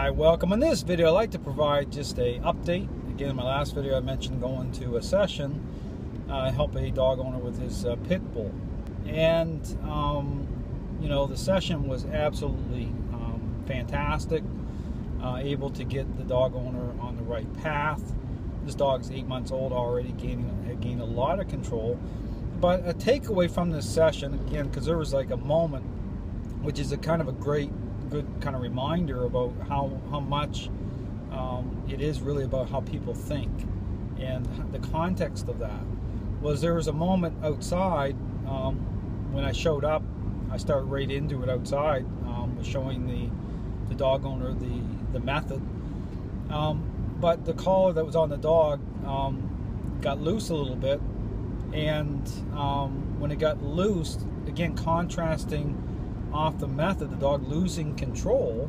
Hi, welcome. In this video, I'd like to provide just a update. Again, in my last video, I mentioned going to a session, help a dog owner with his pit bull. And, you know, the session was absolutely fantastic, able to get the dog owner on the right path. This dog's 8 months old already, had gained a lot of control. But a takeaway from this session, again, because there was like a moment, which is a kind of a good kind of reminder about how much it is really about how people think, and the context of that was there was a moment outside when I showed up. I started right into it outside, was showing the dog owner the method, but the collar that was on the dog got loose a little bit, and when it got loose, again contrasting off the method, the dog losing control,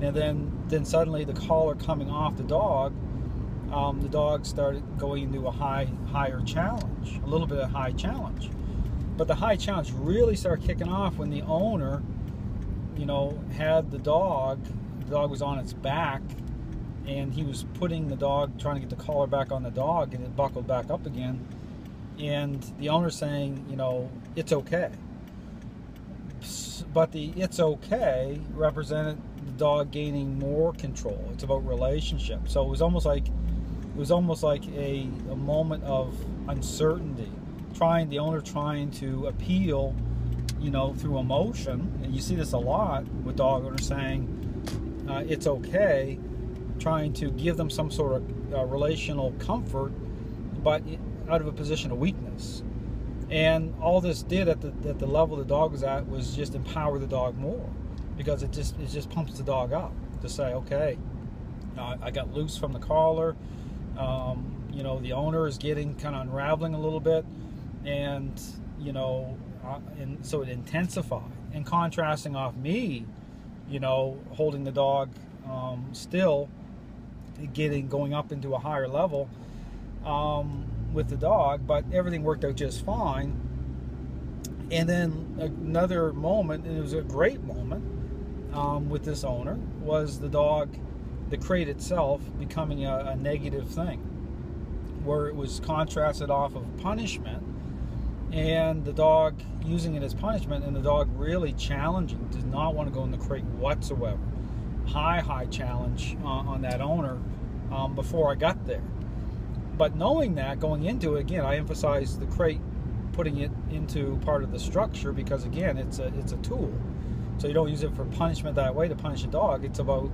and then suddenly the collar coming off the dog started going into a higher challenge, a little bit of high challenge. But the high challenge really started kicking off when the owner, you know, had the dog was on its back, and he was putting the dog, trying to get the collar back on the dog, and it buckled back up again, and the owner saying, you know, it's okay. But the "it's okay" represented the dog gaining more control. It's about relationship. So it was almost like a moment of uncertainty, the owner trying to appeal, you know, through emotion. And you see this a lot with dog owners saying it's okay, trying to give them some sort of relational comfort, but out of a position of weakness. And all this did at the level the dog was at was just empower the dog more, because it just pumps the dog up to say, okay, I got loose from the collar. You know, the owner is getting kind of unraveling a little bit, and you know, and so it intensified. And contrasting off me, you know, holding the dog still, going up into a higher level. With the dog, but everything worked out just fine. And then another moment, and it was a great moment with this owner, was the crate itself becoming a negative thing, where it was contrasted off of punishment, and the dog using it as punishment, and the dog really challenging, did not want to go in the crate whatsoever. High challenge on that owner before I got there. But knowing that, going into it, again, I emphasize the crate, putting it into part of the structure, because again, it's a tool. So you don't use it for punishment that way to punish a dog. It's about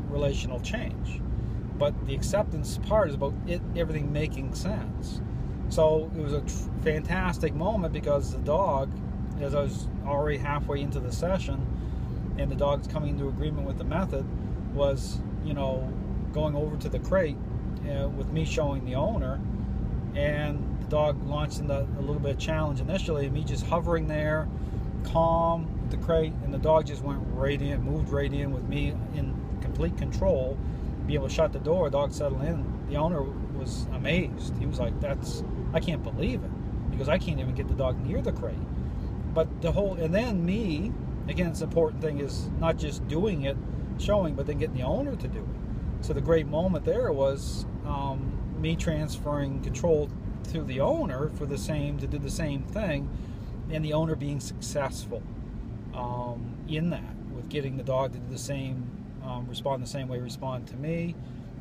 relational change. But the acceptance part is about everything making sense. So it was a fantastic moment, because the dog, as I was already halfway into the session, and the dog's coming into agreement with the method, was, you know, going over to the crate, with me showing the owner, and the dog launched into a little bit of challenge initially, and me just hovering there, calm with the crate, and the dog just went right in, moved right in with me in complete control, be able to shut the door, dog settled in. The owner was amazed. He was like, I can't believe it, because I can't even get the dog near the crate. But and then me, again, it's the important thing is not just doing it, showing, but then getting the owner to do it. So the great moment there was me transferring control to the owner to do the same thing, and the owner being successful in that, with getting the dog to do the same, respond the same way, respond to me,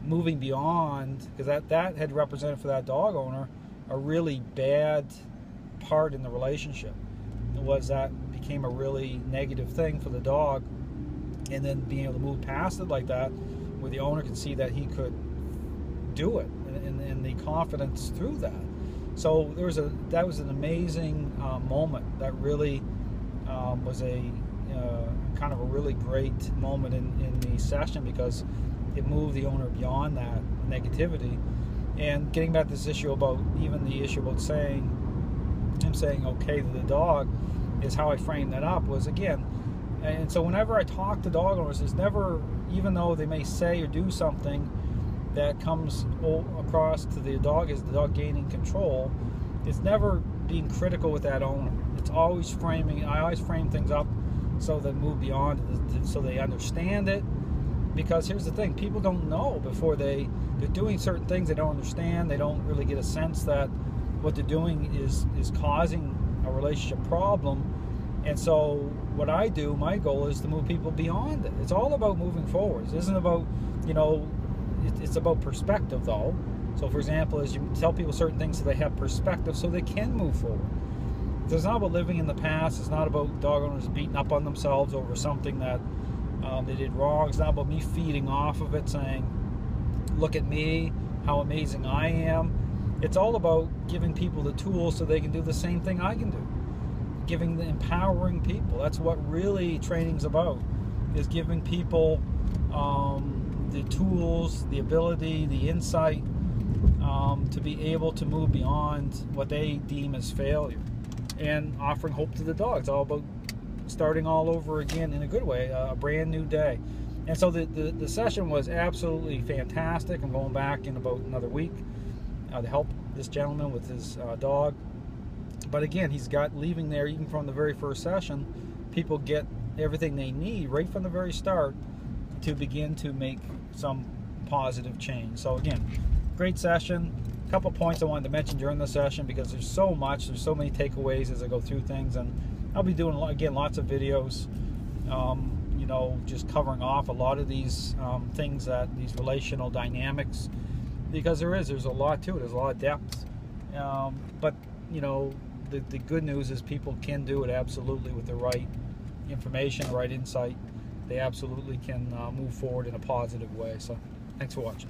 moving beyond, because that had represented for that dog owner a really bad part in the relationship. It was that became a really negative thing for the dog, and then being able to move past it like that, where the owner could see that he could do it, and the confidence through that. So that was an amazing moment. That really was a kind of a really great moment in the session, because it moved the owner beyond that negativity. And getting back to this issue about saying okay to the dog, is how I framed that up, was again. And so whenever I talk to dog owners, it's never, even though they may say or do something that comes across to the dog as the dog gaining control, it's never being critical with that owner. It's always I always frame things up so they move beyond it, so they understand it, because here's the thing, people don't know before they're doing certain things they don't understand. They don't really get a sense that what they're doing is causing a relationship problem. And so what I do, my goal is to move people beyond it. It's all about moving forward. It isn't about, it's about perspective though. So for example, as you tell people certain things so they have perspective so they can move forward. It's not about living in the past. It's not about dog owners beating up on themselves over something that they did wrong. It's not about me feeding off of it, saying, look at me, how amazing I am. It's all about giving people the tools so they can do the same thing I can do. Empowering people. That's what really training's about, is giving people the tools, the ability, the insight to be able to move beyond what they deem as failure, and offering hope to the dog. It's all about starting all over again in a good way, a brand new day. And so the session was absolutely fantastic. I'm going back in about another week to help this gentleman with his dog. But again, he's got, leaving there, even from the very first session, people get everything they need right from the very start to begin to make some positive change. So again, great session. A couple points I wanted to mention during the session, because there's so many takeaways as I go through things, and I'll be doing, again, lots of videos, just covering off a lot of these things, these relational dynamics, because there's a lot to it. There's a lot of depth, but the good news is people can do it absolutely with the right information, the right insight. They absolutely can move forward in a positive way. So thanks for watching.